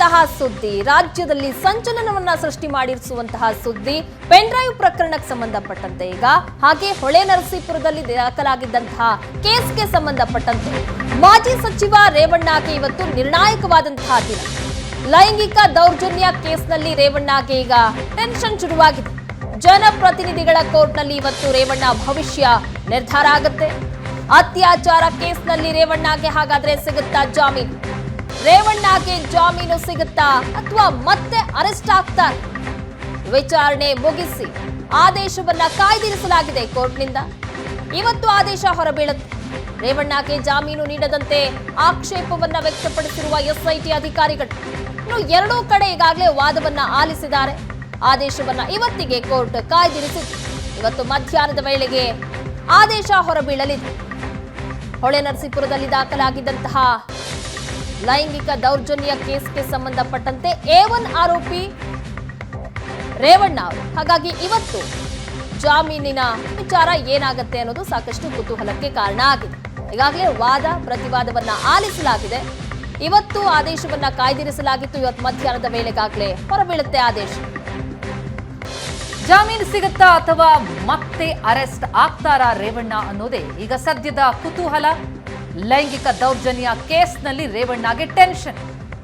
ಇರುವಂತಹ ಸುದ್ದಿ, ರಾಜ್ಯದಲ್ಲಿ ಸಂಚಲನವನ್ನ ಸೃಷ್ಟಿ ಮಾಡಿಸುವಂತಹ ಸುದ್ದಿ, ಪೆನ್ ಡ್ರೈವ್ ಪ್ರಕರಣಕ್ಕೆ ಸಂಬಂಧಪಟ್ಟಂತೆ ಈಗ ಹಾಗೆ ಹೊಳೆ ನರಸೀಪುರದಲ್ಲಿ ದಾಖಲಾಗಿದ್ದಂತಹ ಕೇಸ್ಗೆ ಸಂಬಂಧಪಟ್ಟಂತೆ ಮಾಜಿ ಸಚಿವ ರೇವಣ್ಣಗೆ ಇವತ್ತು ನಿರ್ಣಾಯಕವಾದಂತಹ ದಿನ. ಲೈಂಗಿಕ ದೌರ್ಜನ್ಯ ಕೇಸ್ನಲ್ಲಿ ರೇವಣ್ಣಗೆ ಈಗ ಟೆನ್ಷನ್ ಶುರುವಾಗಿದೆ. ಜನಪ್ರತಿನಿಧಿಗಳ ಕೋರ್ಟ್ನಲ್ಲಿ ಇವತ್ತು ರೇವಣ್ಣ ಭವಿಷ್ಯ ನಿರ್ಧಾರ ಆಗುತ್ತೆ. ಅತ್ಯಾಚಾರ ಕೇಸ್ನಲ್ಲಿ ರೇವಣ್ಣಗೆ ಹಾಗಾದ್ರೆ ಸಿಗುತ್ತಾ ಜಾಮೀನು? ರೇವಣ್ಣಗೆ ಜಾಮೀನು ಸಿಗುತ್ತಾ ಅಥವಾ ಮತ್ತೆ ಅರೆಸ್ಟ್ ಆಗ್ತಾರೆ? ವಿಚಾರಣೆ ಮುಗಿಸಿ ಆದೇಶವನ್ನ ಕಾಯ್ದಿರಿಸಲಾಗಿದೆ ಕೋರ್ಟ್ನಿಂದ. ಇವತ್ತು ಆದೇಶ ಹೊರಬೀಳುತ್ತೆ. ರೇವಣ್ಣಗೆ ಜಾಮೀನು ನೀಡದಂತೆ ಆಕ್ಷೇಪವನ್ನ ವ್ಯಕ್ತಪಡಿಸಿರುವ ಎಸ್ಐಟಿ ಅಧಿಕಾರಿಗಳು ಇನ್ನು ಎರಡೂ ಕಡೆ ಈಗಾಗಲೇ ವಾದವನ್ನ ಆಲಿಸಿದ್ದಾರೆ. ಆದೇಶವನ್ನ ಇವತ್ತಿಗೆ ಕೋರ್ಟ್ ಕಾಯ್ದಿರಿಸಿತ್ತು. ಇವತ್ತು ಮಧ್ಯಾಹ್ನದ ವೇಳೆಗೆ ಆದೇಶ ಹೊರಬೀಳಲಿದೆ. ಹೊಳೆ ನರಸೀಪುರದಲ್ಲಿ ದಾಖಲಾಗಿದ್ದಂತಹ ಲೈಂಗಿಕ ದೌರ್ಜನ್ಯ ಕೇಸ್ಗೆ ಸಂಬಂಧಪಟ್ಟಂತೆ A1 ಆರೋಪಿ ರೇವಣ್ಣ ಅವರು. ಹಾಗಾಗಿ ಇವತ್ತು ಜಾಮೀನಿನ ವಿಚಾರ ಏನಾಗುತ್ತೆ ಅನ್ನೋದು ಸಾಕಷ್ಟು ಕುತೂಹಲಕ್ಕೆ ಕಾರಣ ಆಗಿದೆ. ಈಗಾಗಲೇ ವಾದ ಪ್ರತಿವಾದವನ್ನ ಆಲಿಸಲಾಗಿದೆ. ಇವತ್ತು ಆದೇಶವನ್ನ ಕಾಯ್ದಿರಿಸಲಾಗಿತ್ತು. ಇವತ್ತು ಮಧ್ಯಾಹ್ನದ ವೇಳೆಗಾಗಲೇ ಹೊರಬೀಳುತ್ತೆ ಆದೇಶ. ಜಾಮೀನು ಸಿಗುತ್ತಾ ಅಥವಾ ಮತ್ತೆ ಅರೆಸ್ಟ್ ಆಗ್ತಾರಾ ರೇವಣ್ಣ ಅನ್ನೋದೇ ಈಗ ಸದ್ಯದ ಕುತೂಹಲ. ಲೈಂಗಿಕ ದೌರ್ಜನ್ಯ ಕೇಸ್ನಲ್ಲಿ ರೇವಣ್ಣಗೆ ಟೆನ್ಷನ್.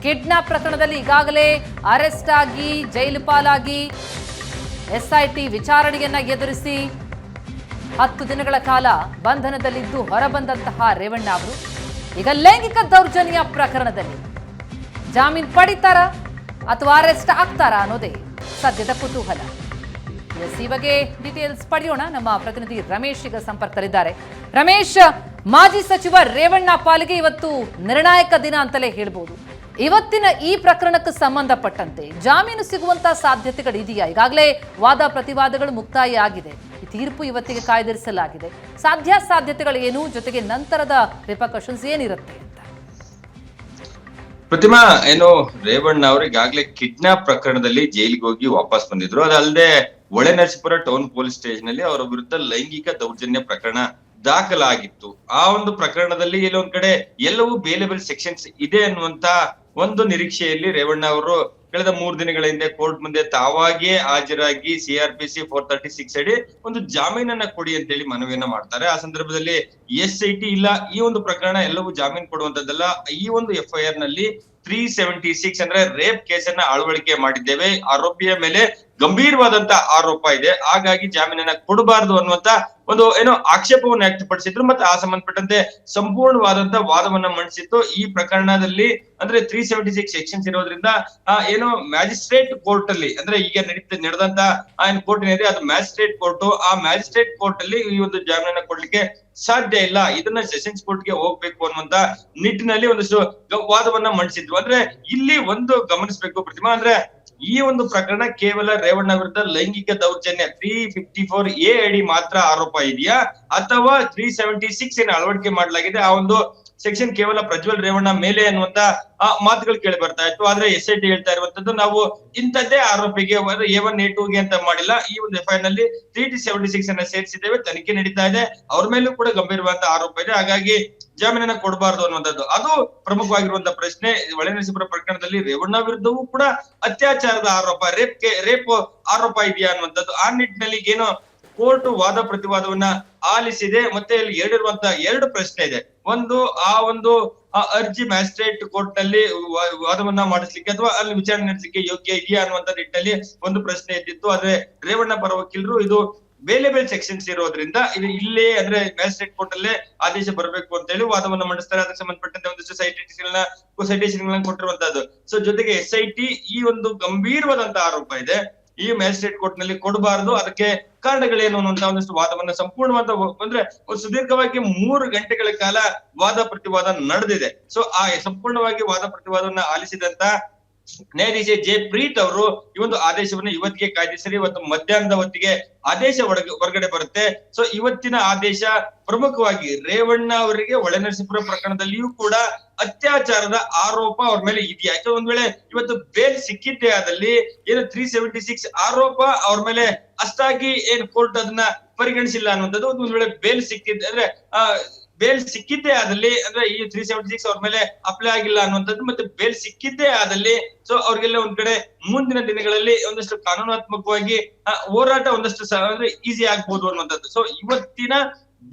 ಕಿಡ್ನಾಪ್ ಪ್ರಕರಣದಲ್ಲಿ ಈಗಾಗಲೇ ಅರೆಸ್ಟ್ ಆಗಿ ಜೈಲು ಪಾಲಾಗಿ ಎಸ್ಐಟಿ ವಿಚಾರಣೆಯನ್ನ ಎದುರಿಸಿ 10 ದಿನಗಳ ಕಾಲ ಬಂಧನದಲ್ಲಿದ್ದು ಹೊರಬಂದಂತಹ ರೇವಣ್ಣ ಅವರು ಈಗ ಲೈಂಗಿಕ ದೌರ್ಜನ್ಯ ಪ್ರಕರಣದಲ್ಲಿ ಜಾಮೀನು ಪಡಿತಾರಾ ಅಥವಾ ಅರೆಸ್ಟ್ ಆಗ್ತಾರಾ ಅನ್ನೋದೇ ಸದ್ಯದ ಕುತೂಹಲ. ಈ ಬಗ್ಗೆ ಡೀಟೇಲ್ಸ್ ಪಡೆಯೋಣ. ನಮ್ಮ ಪ್ರತಿನಿಧಿ ರಮೇಶ್ ಈಗ ಸಂಪರ್ಕದಲ್ಲಿದ್ದಾರೆ. ರಮೇಶ್, ಮಾಜಿ ಸಚಿವ ರೇವಣ್ಣ ಪಾಲಿಗೆ ಇವತ್ತು ನಿರ್ಣಾಯಕ ದಿನ ಅಂತಲೇ ಹೇಳ್ಬೋದು. ಇವತ್ತಿನ ಈ ಪ್ರಕರಣಕ್ಕೆ ಸಂಬಂಧಪಟ್ಟಂತೆ ಜಾಮೀನು ಸಿಗುವಂತಹ ಸಾಧ್ಯತೆಗಳಿದೆಯಾ? ಈಗಾಗಲೇ ವಾದ ಪ್ರತಿವಾದಗಳು ಮುಕ್ತಾಯ ಆಗಿದೆ. ಈ ತೀರ್ಪು ಇವತ್ತಿಗೆ ಕಾಯ್ದಿರಿಸಲಾಗಿದೆ. ಸಾಧ್ಯತೆಗಳು ಏನು, ಜೊತೆಗೆ ನಂತರದ ರಿಪರ್ಕಷನ್ಸ್ ಏನಿರುತ್ತೆ ಅಂತ? ಪ್ರತಿಮಾ, ರೇವಣ್ಣ ಅವರು ಈಗಾಗಲೇ ಕಿಡ್ನಾಪ್ ಪ್ರಕರಣದಲ್ಲಿ ಜೈಲಿಗೆ ಹೋಗಿ ವಾಪಸ್ ಬಂದಿದ್ರು. ಅದಲ್ಲದೆ Hole Narasipura town police station ನಲ್ಲಿ ಅವರ ವಿರುದ್ಧ ಲೈಂಗಿಕ ದೌರ್ಜನ್ಯ ಪ್ರಕರಣ ದಾಖಲಾಗಿತ್ತು. ಆ ಒಂದು ಪ್ರಕರಣದಲ್ಲಿ ಎಲ್ಲೊಂದ್ ಕಡೆ ಎಲ್ಲವೂ ಬೇಲೆಬಲ್ ಸೆಕ್ಷನ್ಸ್ ಇದೆ ಅನ್ನುವಂತ ಒಂದು ನಿರೀಕ್ಷೆಯಲ್ಲಿ ರೇವಣ್ಣ ಅವರು ಕಳೆದ 3 ದಿನಗಳ ಹಿಂದೆ ಕೋರ್ಟ್ ಮುಂದೆ ತಾವಾಗಿಯೇ ಹಾಜರಾಗಿ CRPC 436 ಅಡಿ ಒಂದು ಜಾಮೀನನ್ನ ಕೊಡಿ ಅಂತ ಹೇಳಿ ಮನವಿಯನ್ನ ಮಾಡ್ತಾರೆ. ಆ ಸಂದರ್ಭದಲ್ಲಿ SIT ಇಲ್ಲ, ಈ ಒಂದು ಪ್ರಕರಣ ಎಲ್ಲವೂ ಜಾಮೀನು ಕೊಡುವಂತದ್ದಲ್ಲ, ಈ ಒಂದು FIR ನಲ್ಲಿ 376 ಅಂದ್ರೆ ರೇಪ್ ಕೇಸನ್ನ ಅಳವಡಿಕೆ ಮಾಡಿದ್ದೇವೆ, ಆರೋಪಿಯ ಮೇಲೆ ಗಂಭೀರವಾದಂತ ಆರೋಪ ಇದೆ, ಹಾಗಾಗಿ ಜಾಮೀನನ್ನ ಕೊಡಬಾರದು ಅನ್ನುವಂತ ಒಂದು ಆಕ್ಷೇಪವನ್ನು ವ್ಯಕ್ತಪಡಿಸಿದ್ರು. ಮತ್ತೆ ಆ ಸಂಬಂಧಪಟ್ಟಂತೆ ಸಂಪೂರ್ಣವಾದಂತ ವಾದವನ್ನ ಮಂಡಿಸಿತ್ತು. ಈ ಪ್ರಕರಣದಲ್ಲಿ ಅಂದ್ರೆ 376 ಸೆಕ್ಷನ್ಸ್ ಇರೋದ್ರಿಂದ ಮ್ಯಾಜಿಸ್ಟ್ರೇಟ್ ಕೋರ್ಟ್ ಅಲ್ಲಿ ಅಂದ್ರೆ ಈಗ ನಡೆದಂತ ಕೋರ್ಟ್ ಏನಿದೆ ಅದು ಮ್ಯಾಜಿಸ್ಟ್ರೇಟ್ ಕೋರ್ಟ್. ಆ ಮ್ಯಾಜಿಸ್ಟ್ರೇಟ್ ಕೋರ್ಟ್ ಅಲ್ಲಿ ಈ ಒಂದು ಜಾಮೀನನ್ನ ಕೊಡ್ಲಿಕ್ಕೆ ಸಾಧ್ಯ ಇಲ್ಲ, ಇದನ್ನ ಸೆಷನ್ಸ್ ಕೋರ್ಟ್ ಗೆ ಹೋಗ್ಬೇಕು ಅನ್ನುವಂತ ನಿಟ್ಟಿನಲ್ಲಿ ಒಂದಷ್ಟು ವಾದವನ್ನ ಮಂಡಿಸಿದ್ರು. ಅಂದ್ರೆ ಇಲ್ಲಿ ಒಂದು ಗಮನಿಸಬೇಕು ಪ್ರತಿಮಾ, ಅಂದ್ರೆ ಈ ಒಂದು ಪ್ರಕರಣ ಕೇವಲ ರೇವಣ್ಣ ವಿರುದ್ಧ ಲೈಂಗಿಕ ದೌರ್ಜನ್ಯ 354A ಅಡಿ ಮಾತ್ರ ಆರೋಪ ಇದೆಯಾ ಅಥವಾ 376 ಏನು ಅಳವಡಿಕೆ ಮಾಡಲಾಗಿದೆ ಆ ಒಂದು ಸೆಕ್ಷನ್ ಕೇವಲ ಪ್ರಜ್ವಲ್ ರೇವಣ್ಣ ಮೇಲೆ ಅನ್ನುವಂತ ಮಾತುಗಳು ಕೇಳಿ ಬರ್ತಾ ಇತ್ತು. ಆದ್ರೆ SIT ಹೇಳ್ತಾ ಇರುವಂತದ್ದು ನಾವು ಇಂಥದ್ದೇ ಆರೋಪಿಗೆ A1 A2 ಗೆ ಅಂತ ಮಾಡಿಲ್ಲ, ಈ ಒಂದು FIR ನಲ್ಲಿ 376 ಅನ್ನ ಸೇರಿಸಿದ್ದೇವೆ, ತನಿಖೆ ನಡೀತಾ ಇದೆ, ಅವ್ರ ಮೇಲೂ ಕೂಡ ಗಂಭೀರವಾದ ಆರೋಪ ಇದೆ, ಹಾಗಾಗಿ ಜಾಮೀನನ್ನ ಕೊಡಬಾರದು ಅನ್ನುವಂಥದ್ದು ಅದು ಪ್ರಮುಖವಾಗಿರುವಂತಹ ಪ್ರಶ್ನೆ. ಹೊಳೆ ನರಸೀಪುರ ಪ್ರಕರಣದಲ್ಲಿ ರೇವಣ್ಣ ವಿರುದ್ಧವೂ ಕೂಡ ಅತ್ಯಾಚಾರದ ಆರೋಪ, ರೇಪ್ ಆರೋಪ ಇದೆಯಾ ಅನ್ನುವಂಥದ್ದು. ಆ ನಿಟ್ಟಿನಲ್ಲಿ ಕೋರ್ಟ್ ವಾದ ಪ್ರತಿವಾದವನ್ನ ಆಲಿಸಿದೆ. ಮತ್ತೆ ಇಲ್ಲಿ ಎರಡು ಪ್ರಶ್ನೆ ಇದೆ. ಒಂದು, ಆ ಒಂದು ಅರ್ಜಿ ಮ್ಯಾಜಿಸ್ಟ್ರೇಟ್ ಕೋರ್ಟ್ ನಲ್ಲಿ ವಾದವನ್ನ ಮಾಡಿಸ್ಲಿಕ್ಕೆ ಅಥವಾ ಅಲ್ಲಿ ವಿಚಾರಣೆ ನಡೆಸಲಿಕ್ಕೆ ಯೋಗ್ಯ ಇದೆಯಾ ಅನ್ನುವಂತ ನಿಟ್ಟಿನಲ್ಲಿ ಒಂದು ಪ್ರಶ್ನೆ ಇದ್ದಿತ್ತು. ಆದ್ರೆ ರೇವಣ್ಣ ಪರ ವಕೀಲರು ಇದು ಬೇಲೆಬಲ್ ಸೆಕ್ಷನ್ಸ್ ಇರೋದ್ರಿಂದ ಇದು ಇಲ್ಲೇ ಅಂದ್ರೆ ಮ್ಯಾಜಿಸ್ಟ್ರೇಟ್ ಕೋರ್ಟ್ ಅಲ್ಲೇ ಆದೇಶ ಬರಬೇಕು ಅಂತ ಹೇಳಿ ವಾದವನ್ನ ಮಂಡಿಸ್ತಾರೆ. ಅದಕ್ಕೆ ಸಂಬಂಧಪಟ್ಟಂತೆ ಒಂದಷ್ಟು ಸೈಟೇಷನ್ ಕೊಟ್ಟಿರುವಂತದ್ದು. ಸೊ ಜೊತೆಗೆ SIT ಈ ಒಂದು ಗಂಭೀರವಾದಂತ ಆರೋಪ ಇದೆ, ಈ ಮ್ಯಾಜಿಸ್ಟ್ರೇಟ್ ಕೋರ್ಟ್ ನಲ್ಲಿ ಕೊಡಬಾರದು, ಅದಕ್ಕೆ ಕಾರಣಗಳೇನು ಅನ್ನುವಂತ ಒಂದಷ್ಟು ವಾದವನ್ನ ಸಂಪೂರ್ಣವಾದ ಅಂದ್ರೆ ಸುದೀರ್ಘವಾಗಿ 3 ಗಂಟೆಗಳ ಕಾಲ ವಾದ ಪ್ರತಿವಾದ ನಡೆದಿದೆ. ಸೊ ಆ ಸಂಪೂರ್ಣವಾಗಿ ವಾದ ಪ್ರತಿವಾದವನ್ನ ಆಲಿಸಿದಂತ ನ್ಯಾಯಾಧೀಶ J. ಪ್ರೀತ್ ಅವರು ಈ ಒಂದು ಆದೇಶವನ್ನ ಇವತ್ತಿಗೆ ಕಾಯ್ದಿರಿಸಿ ಇವತ್ತು ಮಧ್ಯಾಹ್ನದ ಹೊತ್ತಿಗೆ ಆದೇಶ ಹೊರಗಡೆ ಬರುತ್ತೆ. ಸೊ ಇವತ್ತಿನ ಆದೇಶ ಪ್ರಮುಖವಾಗಿ ರೇವಣ್ಣ ಅವರಿಗೆ ಹೊಳೆ ನರಸೀಪುರ ಪ್ರಕರಣದಲ್ಲಿಯೂ ಕೂಡ ಅತ್ಯಾಚಾರದ ಆರೋಪ ಅವ್ರ ಮೇಲೆ ಇದೆಯಾ, ಒಂದ್ ವೇಳೆ ಇವತ್ತು ಬೇಲ್ ಸಿಕ್ಕಿದ್ದೇ ಆದಲ್ಲಿ 376 ಆರೋಪ ಅವ್ರ ಮೇಲೆ ಅಷ್ಟಾಗಿ ಕೋರ್ಟ್ ಅದನ್ನ ಪರಿಗಣಿಸಿಲ್ಲ ಅನ್ನುವಂಥದ್ದು. ಒಂದ್ ವೇಳೆ ಬೇಲ್ ಸಿಕ್ಕಿದ್ರೆ ಅಂದ್ರೆ ಬೇಲ್ ಸಿಕ್ಕಿದ್ದೇ ಆದಲ್ಲಿ ಅಂದ್ರೆ ಈ 376 ಅವ್ರ ಮೇಲೆ ಅಪ್ಲೈ ಆಗಿಲ್ಲ ಅನ್ನುವಂಥದ್ದು ಮತ್ತೆ ಬೇಲ್ ಸಿಕ್ಕಿದ್ದೇ ಆದಲ್ಲಿ ಸೊ ಅವ್ರಿಗೆಲ್ಲ ಒಂದ್ ಕಡೆ ಮುಂದಿನ ದಿನಗಳಲ್ಲಿ ಒಂದಷ್ಟು ಕಾನೂನಾತ್ಮಕವಾಗಿ ಹೋರಾಟ ಒಂದಷ್ಟು ಅಂದ್ರೆ ಈಸಿ ಆಗ್ಬೋದು ಅನ್ನುವಂಥದ್ದು. ಸೊ ಇವತ್ತಿನ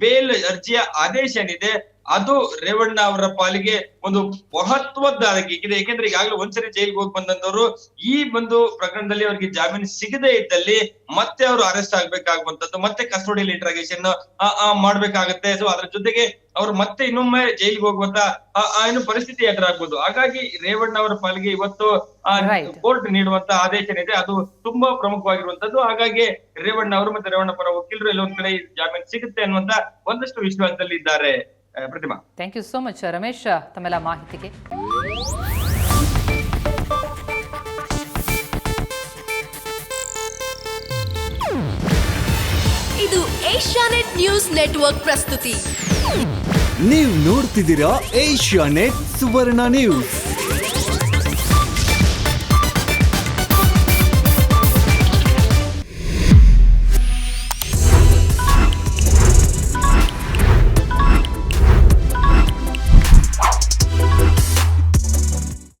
ಬೇಲ್ ಅರ್ಜಿಯ ಆದೇಶ ಏನಿದೆ ಅದು ರೇವಣ್ಣ ಅವರ ಪಾಲಿಗೆ ಒಂದು ಮಹತ್ವದ್ದಾಗಿದೆ. ಯಾಕೆಂದ್ರೆ ಈಗಾಗಲೇ ಒಂದ್ಸರಿ ಜೈಲ್ಗೆ ಹೋಗಿ ಬಂದಂತವ್ರು ಈ ಒಂದು ಪ್ರಕರಣದಲ್ಲಿ ಅವರಿಗೆ ಜಾಮೀನು ಸಿಗದೇ ಇದ್ದಲ್ಲಿ ಮತ್ತೆ ಅವರು ಅರೆಸ್ಟ್ ಆಗ್ಬೇಕಾಗುವಂತದ್ದು, ಮತ್ತೆ ಕಸ್ಟೋಡಿಯಲ್ ಇಂಟ್ರಾಗೇಷನ್ ಮಾಡ್ಬೇಕಾಗತ್ತೆ. ಸೊ ಅದ್ರ ಜೊತೆಗೆ ಅವ್ರು ಮತ್ತೆ ಇನ್ನೊಮ್ಮೆ ಜೈಲಿಗೆ ಹೋಗುವಂತ ಏನು ಪರಿಸ್ಥಿತಿ ಎದುರಾಗ್ಬೋದು. ಹಾಗಾಗಿ ರೇವಣ್ಣ ಅವರ ಪಾಲಿಗೆ ಇವತ್ತು ಕೋರ್ಟ್ ನೀಡುವಂತ ಆದೇಶ ಏನಿದೆ ಅದು ತುಂಬಾ ಪ್ರಮುಖವಾಗಿರುವಂತದ್ದು. ಹಾಗಾಗಿ ರೇವಣ್ಣ ಅವರು ಮತ್ತೆ ರೇವಣ್ಣ ಪರ ವಕೀಲರು ಎಲ್ಲ ಒಂದ್ ಕಡೆ ಜಾಮೀನು ಸಿಗುತ್ತೆ ಅನ್ನುವಂತ ಒಂದಷ್ಟು ವಿಶ್ವಾಸದಲ್ಲಿ ಇದ್ದಾರೆ. Pratima, thank you so much Ramesh ತಮ್ಮೆಲ್ಲ ಮಾಹಿತಿಗೆ. ಇದು ಏಷ್ಯಾನೆಟ್ ನ್ಯೂಸ್ ನೆಟ್ವರ್ಕ್ ಪ್ರಸ್ತುತಿ. ನೀವು ನೋಡ್ತಿದ್ದೀರಾ ಏಷ್ಯಾನೆಟ್ ಸುವರ್ಣ ನ್ಯೂಸ್.